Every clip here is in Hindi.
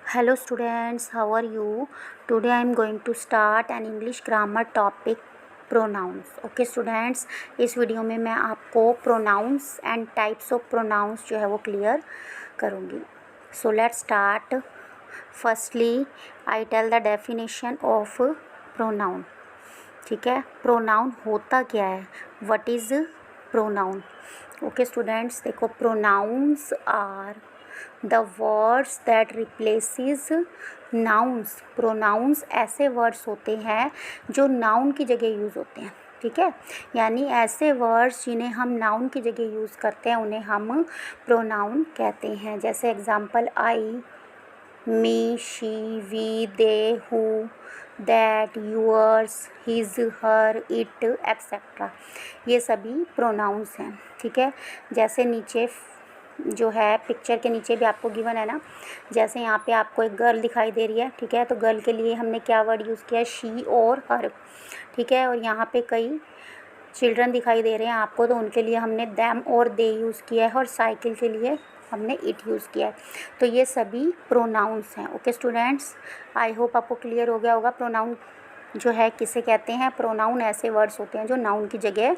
Hello students, how are you? Today I am going to start an English grammar topic pronouns. Okay students, इस वीडियो में मैं आपको pronouns and types of pronouns जो है वो क्लियर करूँगी. So let's start. Firstly, I tell the definition of pronoun. ठीक है, प्रोनाउन होता क्या है, what is pronoun. Okay students, देखो pronouns are the words that replaces nouns. Pronouns ऐसे वर्ड्स होते हैं जो नाउन की जगह यूज़ होते हैं. ठीक है, यानी ऐसे वर्ड्स जिन्हें हम नाउन की जगह यूज़ करते हैं उन्हें हम प्रोनाउन कहते हैं. जैसे example I, me, she, we, they, who, that, yours, his, her, it, etcetera. ये सभी प्रोनाउंस हैं. ठीक है, जैसे नीचे जो है पिक्चर के नीचे भी आपको गिवन है ना, जैसे यहाँ पे आपको एक गर्ल दिखाई दे रही है. ठीक है, तो गर्ल के लिए हमने क्या वर्ड यूज़ किया है, शी और हर. ठीक है, और यहाँ पे कई चिल्ड्रन दिखाई दे रहे हैं आपको, तो उनके लिए हमने दैम और दे यूज़ किया है, और साइकिल के लिए हमने इट यूज़ किया है. तो ये सभी प्रोनाउंस हैं. ओके स्टूडेंट्स, आई होप आपको क्लियर हो गया होगा प्रोनाउन जो है किसे कहते हैं. प्रोनाउन ऐसे वर्ड्स होते हैं जो नाउन की जगह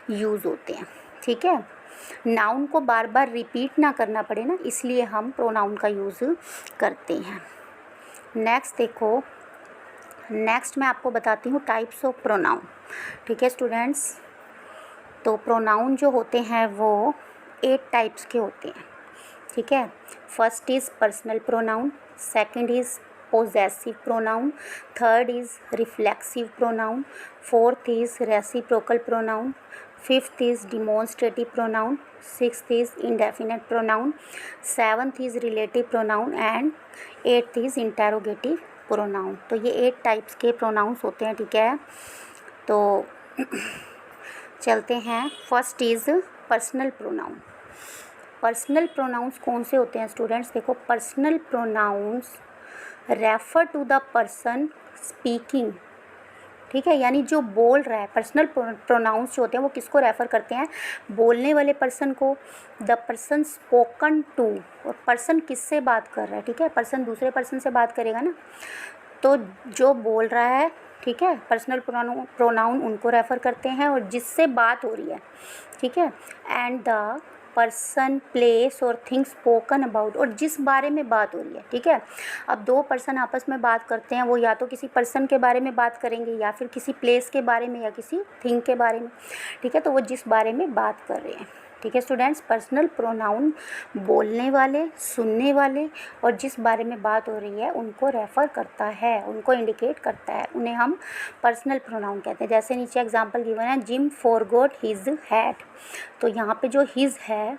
यूज़ होते हैं. ठीक है, नाउन को बार बार रिपीट ना करना पड़े ना, इसलिए हम प्रोनाउन का यूज़ करते हैं. नेक्स्ट देखो, नेक्स्ट मैं आपको बताती हूँ टाइप्स ऑफ प्रोनाउन. ठीक है स्टूडेंट्स, तो प्रोनाउन जो होते हैं वो 8 टाइप्स के होते हैं. ठीक है, first is personal pronoun, second is possessive pronoun, third is reflexive pronoun, fourth is reciprocal pronoun, fifth is demonstrative pronoun, sixth is indefinite pronoun, seventh is relative pronoun and eighth is interrogative pronoun. तो ये 8 टाइप्स के प्रोनाउंस होते हैं. ठीक है, तो चलते हैं. First is personal pronoun. Personal pronouns कौन से होते हैं स्टूडेंट्स, देखो personal pronouns refer to the person speaking. ठीक है, यानी जो बोल रहा है. पर्सनल प्रोनाउंस जो होते हैं वो किसको रेफ़र करते हैं, बोलने वाले पर्सन को. द पर्सन स्पोकन टू, और पर्सन किससे बात कर रहा है. ठीक है, पर्सन दूसरे पर्सन से बात करेगा ना, तो जो बोल रहा है. ठीक है, पर्सनल प्रोनाउन उनको रेफ़र करते हैं और जिससे बात हो रही है. ठीक है, एंड द पर्सन, प्लेस और थिंग्स स्पोकन अबाउट, और जिस बारे में बात हो रही है. ठीक है, अब 2 पर्सन आपस में बात करते हैं, वो या तो किसी पर्सन के बारे में बात करेंगे या फिर किसी प्लेस के बारे में या किसी थिंग के बारे में. ठीक है, तो वो जिस बारे में बात कर रहे हैं. ठीक है स्टूडेंट्स, पर्सनल प्रोनाउन बोलने वाले, सुनने वाले और जिस बारे में बात हो रही है उनको रेफ़र करता है, उनको इंडिकेट करता है, उन्हें हम पर्सनल प्रोनाउन कहते हैं. जैसे नीचे एग्जांपल गिवन है, जिम फॉरगॉट हिज हैट. तो यहाँ पे जो हिज है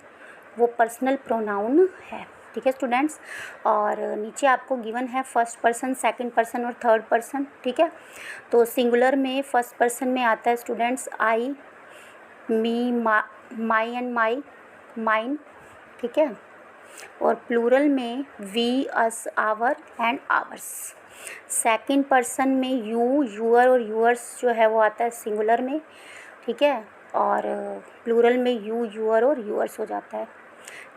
वो पर्सनल प्रोनाउन है. ठीक है स्टूडेंट्स, और नीचे आपको गिवन है फर्स्ट पर्सन, सेकंड पर्सन और थर्ड पर्सन. ठीक है, तो सिंगुलर में फर्स्ट पर्सन में आता है students I, me, my and my, mine. ठीक है, और प्लूरल में we, us, our and ours. Second person में यू, यूअर और यूअर्स जो है वो आता है सिंगुलर में. ठीक है, और प्लूरल में यू, यूअर और यूअर्स हो जाता है.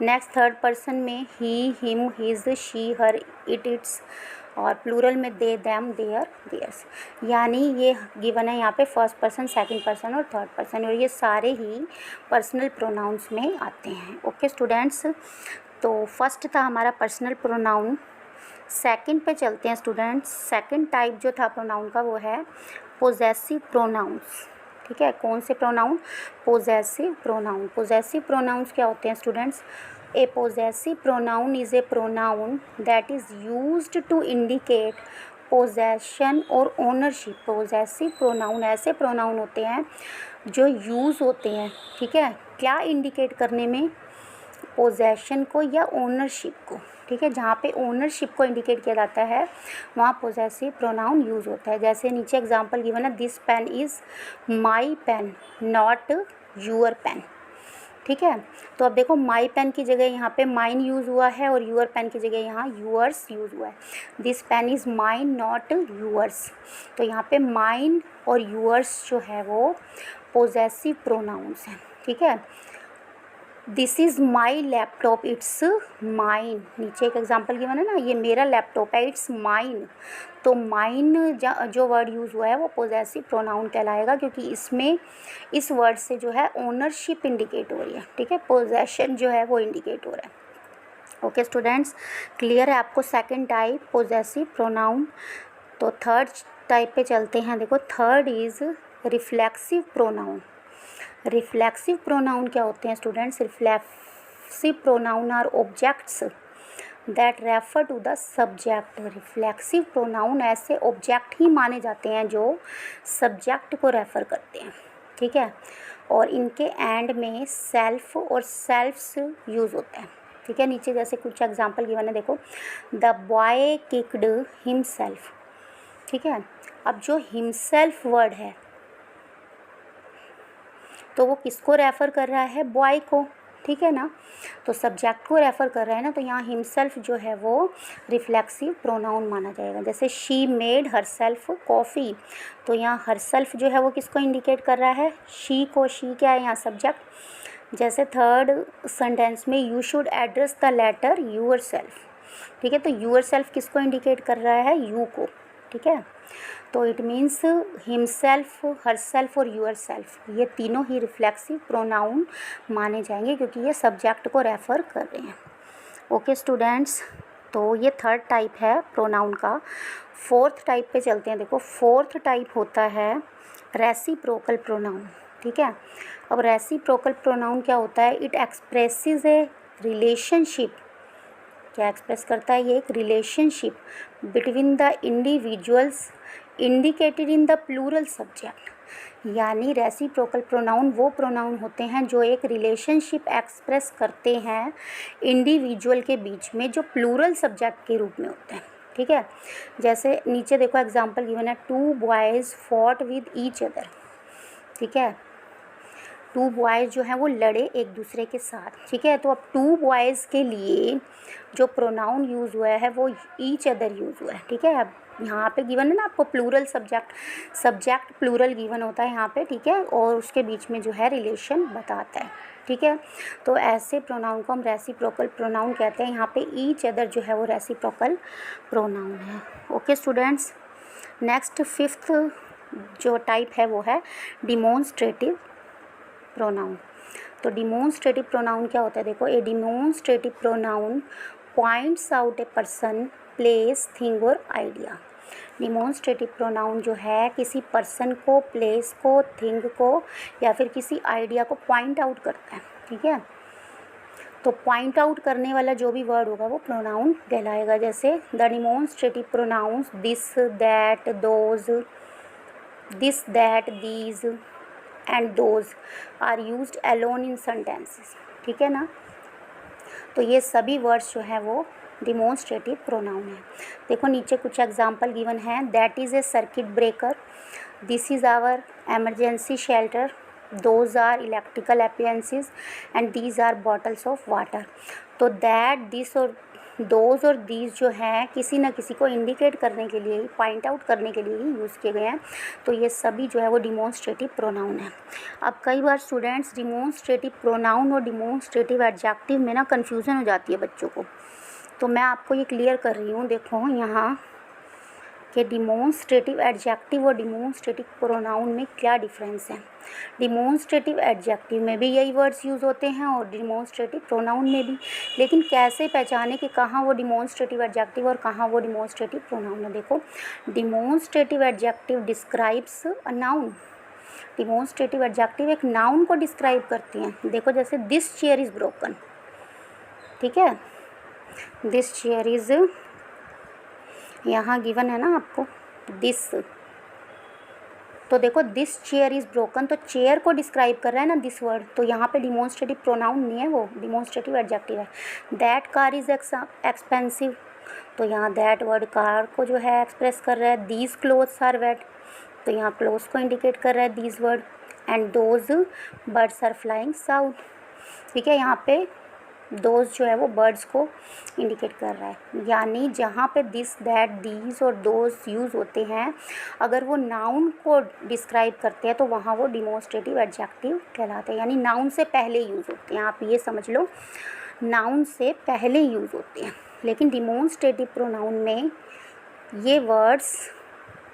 नेक्स्ट थर्ड पर्सन में he, him, his, she, her, it, its, और प्लूरल में दे, दैम, देयर, देयर्स. यानी ये गिवन है यहाँ पे फर्स्ट पर्सन, सेकंड पर्सन और थर्ड पर्सन, और ये सारे ही पर्सनल प्रोनाउंस में आते हैं. ओके स्टूडेंट्स, तो फर्स्ट था हमारा पर्सनल प्रोनाउन. सेकंड पे चलते हैं स्टूडेंट्स. सेकंड टाइप जो था प्रोनाउन का वो है पोजेसिव प्रोनाउंस. ठीक है, कौन से pronoun, possessive pronoun. Possessive pronouns क्या होते हैं students, a possessive pronoun is a pronoun that is used to indicate possession और ओनरशिप. पोजेसिव प्रोनाउन ऐसे प्रोनाउन होते हैं जो यूज़ होते हैं. ठीक है, क्या इंडिकेट करने में, पोजेशन को या ओनरशिप को. ठीक है, जहाँ पे ओनरशिप को इंडिकेट किया जाता है वहाँ पोजेसिव प्रोनाउन यूज़ होता है. जैसे नीचे एग्जांपल गिवन है, this pen is my pen not your pen. ठीक है, तो अब देखो माई पेन की जगह यहाँ पे माइन यूज़ हुआ है और यूअर पेन की जगह यहाँ यूअर्स यूज़ हुआ है. This pen is mine not yours. तो यहाँ पे माइन और यूअर्स जो है वो पोजेसिव प्रोनाउंस हैं. ठीक है, this is my laptop, it's mine. नीचे एक एग्जांपल गिवन है ना, ये मेरा लैपटॉप है, इट्स माइन। तो माइन जो वर्ड यूज़ हुआ है वो पोजेसिव प्रोनाउन कहलाएगा, क्योंकि इसमें इस वर्ड से जो है ओनरशिप इंडिकेट हो रही है, ठीक है, पोजेशन जो है वो इंडिकेट हो रहा है। ओके स्टूडेंट्स, क्लियर है आपको सेकंड टाइप पोजेसिव प्रोनाउन। तो थर्ड टाइप पे चलते हैं। देखो, third is reflexive pronoun. Reflexive pronoun क्या होते हैं students? Reflexive pronoun are objects that refer to the subject. Reflexive pronoun ऐसे ऑब्जेक्ट ही माने जाते हैं जो सब्जेक्ट को रेफ़र करते हैं, ठीक है, और इनके एंड में सेल्फ और सेल्फ्स यूज़ होते हैं, ठीक है। नीचे जैसे कुछ एग्जांपल गिवन है, देखो, द बॉय किक्ड हिमसेल्फ, ठीक है। अब जो हिमसेल्फ वर्ड है तो वो किसको रेफ़र कर रहा है? बॉय को, ठीक है ना, तो सब्जेक्ट को रेफ़र कर रहा है ना, तो यहाँ हिमसेल्फ जो है वो रिफ्लेक्सिव प्रोनाउन माना जाएगा। जैसे शी मेड हरसेल्फ कॉफ़ी, तो यहाँ हरसेल्फ जो है वो किसको इंडिकेट कर रहा है? शी को। शी क्या है यहाँ? सब्जेक्ट। जैसे थर्ड सेंटेंस में you should address the letter yourself, ठीक है, तो यूअर सेल्फ किसको इंडिकेट कर रहा है? यू को, ठीक है। तो इट मीन्स हिमसेल्फ, हरसेल्फ और यूअर सेल्फ, ये तीनों ही रिफ्लेक्सिव प्रोनाउन माने जाएंगे क्योंकि ये सब्जेक्ट को रेफ़र कर रहे हैं। ओके स्टूडेंट्स, तो ये थर्ड टाइप है प्रोनाउन का। फोर्थ टाइप पे चलते हैं। देखो, फोर्थ टाइप होता है रेसिप्रोकल प्रोनाउन, ठीक है। अब रेसिप्रोकल प्रोनाउन क्या होता है? It expresses a relationship. क्या एक्सप्रेस करता है? ये एक relationship between the individuals indicated in the plural subject. यानी रेसिप्रोकल प्रोनाउन वो प्रोनाउन होते हैं जो एक रिलेशनशिप एक्सप्रेस करते हैं इंडिविजुअल के बीच में, जो प्लूरल सब्जेक्ट के रूप में होते हैं, ठीक है। जैसे नीचे देखो एग्जांपल गिवन है, two boys fought with each other, ठीक है। टू बॉयज़ जो हैं वो लड़े एक दूसरे के साथ, ठीक है। तो अब टू बॉयज़ के लिए जो प्रोनाउन यूज़ हुआ है वो ईच अदर यूज़ हुआ है, ठीक है। अब यहाँ पे गिवन है ना आपको प्लूरल सब्जेक्ट प्लूरल गिवन होता है यहाँ पे, ठीक है, और उसके बीच में जो है रिलेशन बताता है, ठीक है। तो ऐसे प्रोनाउन को हम रेसिप्रोकल प्रोनाउन कहते हैं। यहाँ पे ईच अदर जो है वो रेसिप्रोकल प्रोनाउन है। ओके स्टूडेंट्स, नेक्स्ट फिफ्थ जो टाइप है वो है डिमॉन्स्ट्रेटिव प्रोनाउन। तो डिमॉन्स्ट्रेटिव प्रोनाउन क्या होता है? देखो, a demonstrative pronoun points out a person, place, thing और आइडिया। डिमॉन्स्ट्रेटिव प्रोनाउन जो है किसी पर्सन को, प्लेस को, थिंग को या फिर किसी आइडिया को पॉइंट आउट करता है, ठीक है। तो पॉइंट आउट करने वाला जो भी वर्ड होगा वो प्रोनाउन कहलाएगा। जैसे the demonstrative pronouns this, that, those, this, that, these and those are used alone in sentences, ठीक है ना। तो ये सभी वर्ड्स जो हैं वो डिमॉन्स्ट्रेटिव प्रोनाउन है। देखो नीचे कुछ एग्जांपल गिवन है, that is a circuit breaker, this is our emergency shelter, those are electrical appliances and these are bottles of water. तो दैट, दिस और दोज और दीज जो हैं किसी न किसी को इंडिकेट करने के लिए ही, पॉइंट आउट करने के लिए ही यूज़ किए गए हैं। तो ये सभी जो है वो डिमॉन्स्ट्रेटिव प्रोनाउन है। अब कई बार स्टूडेंट्स डिमॉन्स्ट्रेटिव प्रोनाउन और डिमॉन्स्ट्रेटिव एडजेक्टिव में ना कन्फ्यूज़न हो जाती है बच्चों को, तो मैं आपको ये क्लियर कर रही हूँ। देखो यहाँ कि डिमॉन्स्ट्रेटिव एडजेक्टिव और डिमॉन्स्ट्रेटिव प्रोनाउन में क्या डिफरेंस है। डिमॉन्स्ट्रेटिव एडजेक्टिव में भी यही वर्ड्स यूज़ होते हैं और डिमॉन्स्ट्रेटिव प्रोनाउन में भी, लेकिन कैसे पहचाने कि कहाँ वो डिमॉन्स्ट्रेटिव एडजेक्टिव और कहाँ वो डिमॉन्स्ट्रेटिव प्रोनाउन है। देखो, demonstrative adjective describes a noun. Demonstrative adjective एक नाउन को डिस्क्राइब करती हैं। देखो जैसे दिस चेयर इज़ ब्रोकन, ठीक है, दिस चेयर इज़, यहाँ गिवन है ना आपको दिस, तो देखो दिस चेयर इज़ ब्रोकन, तो चेयर को डिस्क्राइब कर रहा है ना दिस वर्ड, तो यहाँ पे डिमॉन्स्ट्रेटिव प्रोनाउन नहीं है, वो डिमॉन्स्ट्रेटिव एडजेक्टिव है। दैट कार इज़ एक्सपेंसिव, तो यहाँ दैट वर्ड कार को जो है एक्सप्रेस कर रहा है। दीज क्लोथ्स आर वेट, तो यहाँ क्लोथ्स को इंडिकेट कर रहा है these word. And those birds are flying south, ठीक है। यहाँ पे दोज जो है वो वर्ड्स को इंडिकेट कर रहा है। यानी जहाँ पे दिस, दैट, दीज और दोज यूज़ होते हैं, अगर वो नाउन को डिस्क्राइब करते हैं तो वहाँ वो डिमॉन्स्ट्रेटिव एडजेक्टिव कहलाते हैं। यानी नाउन से पहले यूज़ होते हैं, आप ये समझ लो, नाउन से पहले यूज़ होते हैं। लेकिन डिमॉन्स्ट्रेटिव प्रोनाउन में ये वर्ड्स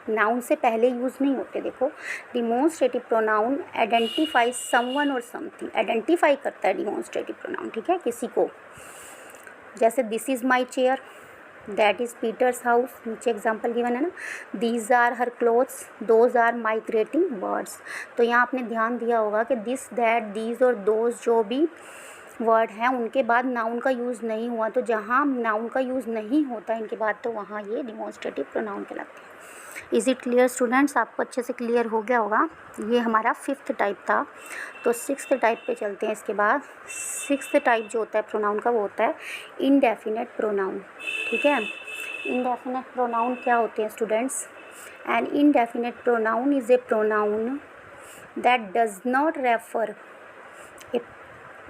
नाउन से पहले यूज़ नहीं होते। देखो, डिमॉन्स्ट्रेटिव प्रोनाउन आइडेंटिफाई समवन और समथिंग, आइडेंटिफाई करता है डिमॉन्स्ट्रेटिव प्रोनाउन, ठीक है, किसी को। जैसे this is my chair, that is Peter's house, नीचे एग्जाम्पल गिवन है ना। These are her clothes, those are migrating birds. तो यहाँ आपने ध्यान दिया होगा कि दिस, दैट, दीज और दोज जो भी वर्ड हैं उनके बाद नाउन का यूज़ नहीं हुआ। तो जहाँ नाउन का यूज़ नहीं होता इनके बाद, तो वहाँ ये डिमॉन्स्ट्रेटिव प्रोनाउन कहलाते हैं। Is it clear students? आपको अच्छे से क्लियर हो गया होगा। ये हमारा 5th टाइप था। तो 6th टाइप पे चलते हैं। इसके बाद 6th टाइप जो होता है प्रोनाउन का, वो होता है इनडेफिनेट प्रोनाउन, ठीक है। इनडेफिनेट प्रोनाउन क्या होते हैं students? An indefinite pronoun is a pronoun that does not refer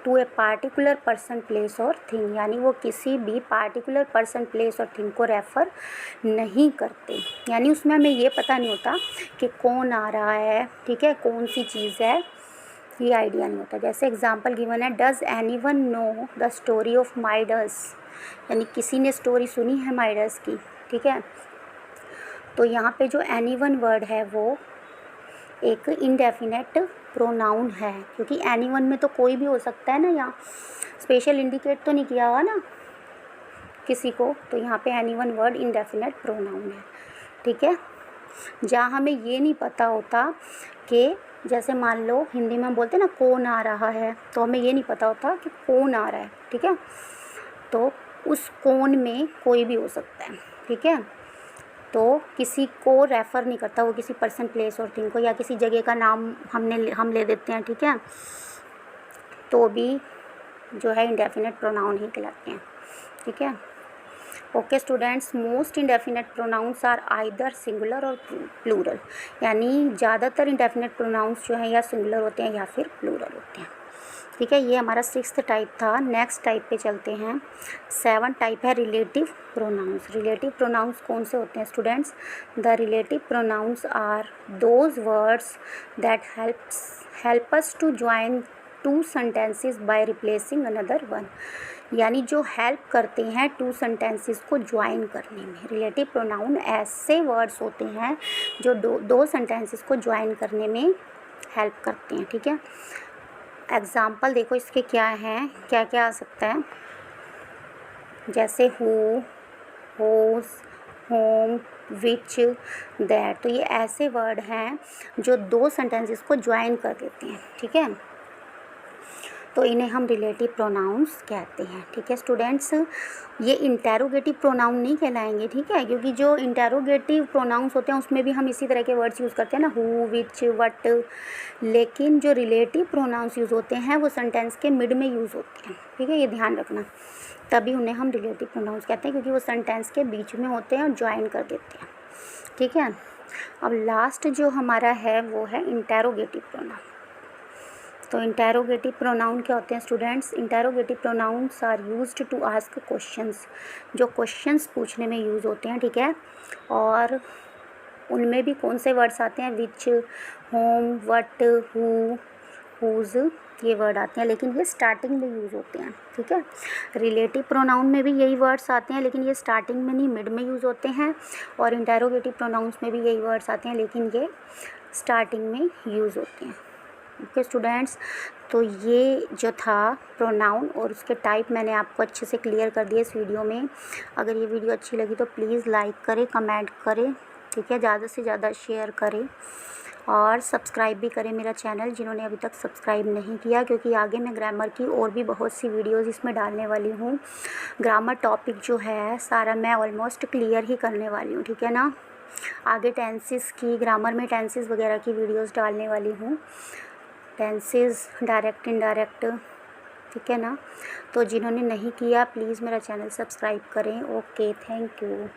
to a particular person, place और थिंग। यानी वो किसी भी पार्टिकुलर पर्सन, प्लेस और थिंग को रेफ़र नहीं करते। यानी उसमें हमें ये पता नहीं होता कि कौन आ रहा है, ठीक है, कौन सी चीज़ है, ये आइडिया नहीं होता। जैसे एग्जांपल गिवन है, does anyone know the story of Midas, यानी किसी ने स्टोरी सुनी है माइडस की, ठीक है। तो यहाँ पे जो एनीवन वर्ड है वो एक इनडेफिनेट प्रोनाउन है, क्योंकि एनीवन में तो कोई भी हो सकता है ना, यहाँ स्पेशल इंडिकेट तो नहीं किया हुआ ना किसी को। तो यहाँ पे एनीवन वर्ड इनडेफिनेट प्रोनाउन है, ठीक है। जहाँ हमें ये नहीं पता होता कि, जैसे मान लो हिंदी में हम बोलते हैं ना कौन आ रहा है, तो हमें ये नहीं पता होता कि कौन आ रहा है, ठीक है। तो उस कौन में कोई भी हो सकता है, ठीक है। तो किसी को रेफ़र नहीं करता, वो किसी पर्सन, प्लेस और थिंग को, या किसी जगह का नाम हम ले देते हैं, ठीक है, तो भी जो है इंडेफिनेट प्रोनाउन ही कहलाते हैं, ठीक है। Okay students, most indefinite pronouns are either singular और प्लूरल। यानी ज़्यादातर इंडेफिनेट प्रोनाउंस जो हैं या सिंगुलर होते हैं या फिर प्लूरल होते हैं, ठीक है। ये हमारा 6th टाइप था। नेक्स्ट टाइप पे चलते हैं। 7th टाइप है रिलेटिव प्रोनाउंस। रिलेटिव प्रोनाउंस कौन से होते हैं students? The relative pronouns are those words that help us to join two sentences by replacing another one. यानी जो हेल्प करते हैं टू सेंटेंसेस को ज्वाइन करने में। रिलेटिव प्रोनाउन ऐसे वर्ड्स होते हैं जो दो सेंटेंसेस को ज्वाइन करने में हेल्प करते हैं, ठीक है। एग्ज़ाम्पल देखो इसके क्या हैं, क्या क्या आ सकता है। जैसे हु, होस, होम, विच, दैट। तो ये ऐसे वर्ड हैं जो दो सेंटेंसेस को ज्वाइन कर देते हैं, ठीक है। तो इन्हें हम रिलेटिव प्रोनाउंस कहते हैं, ठीक है स्टूडेंट्स। ये इंटेरोगेटिव प्रोनाउन नहीं कहलाएंगे, ठीक है, क्योंकि जो इंटेरोगेटिव प्रोनाउंस होते हैं उसमें भी हम इसी तरह के वर्ड्स यूज़ करते हैं ना, हु, विच, वट। लेकिन जो रिलेटिव प्रोनाउंस यूज़ होते हैं वो सेंटेंस के मिड में यूज़ होते हैं, ठीक है, ये ध्यान रखना। तभी उन्हें हम रिलेटिव प्रोनाउंस कहते हैं, क्योंकि वो सेंटेंस के बीच में होते हैं और ज्वाइन कर देते हैं, ठीक है। अब लास्ट जो हमारा है वो है इंटेरोगेटिव प्रोनाउन। तो इंटेरोगेटिव प्रोनाउन क्या होते हैं students? Interrogative pronouns are used to ask questions, जो क्वेश्चंस पूछने में यूज़ होते हैं, ठीक है। और उनमें भी कौन से वर्ड्स आते हैं? विच, होम, वट, हु, हुज, ये वर्ड आते हैं, लेकिन ये स्टार्टिंग में यूज़ होते हैं, ठीक है। रिलेटिव प्रोनाउन में भी यही वर्ड्स आते हैं, लेकिन ये स्टार्टिंग में नहीं, मिड में यूज़ होते हैं। और इंटेरोगेटिव प्रोनाउंस में भी यही वर्ड्स आते हैं, लेकिन ये स्टार्टिंग में यूज़ होते हैं, ओके स्टूडेंट्स। तो ये जो था प्रोनाउन और उसके टाइप मैंने आपको अच्छे से क्लियर कर दिया इस वीडियो में। अगर ये वीडियो अच्छी लगी तो प्लीज़ लाइक करें, कमेंट करें, ठीक है, ज़्यादा से ज़्यादा शेयर करें और सब्सक्राइब भी करें मेरा चैनल जिन्होंने अभी तक सब्सक्राइब नहीं किया, क्योंकि आगे मैं ग्रामर की और भी बहुत सी वीडियोज़ इसमें डालने वाली हूँ। ग्रामर टॉपिक जो है सारा मैं ऑलमोस्ट क्लियर ही करने वाली हूँ, ठीक है ना। आगे टेंसेस की, ग्रामर में टेंसेस वगैरह की वीडियोज़ डालने वाली हूँ, टेंसेस, डायरेक्ट, इनडायरेक्ट, ठीक है ना। तो जिन्होंने नहीं किया प्लीज़ मेरा चैनल सब्सक्राइब करें। Okay, thank you.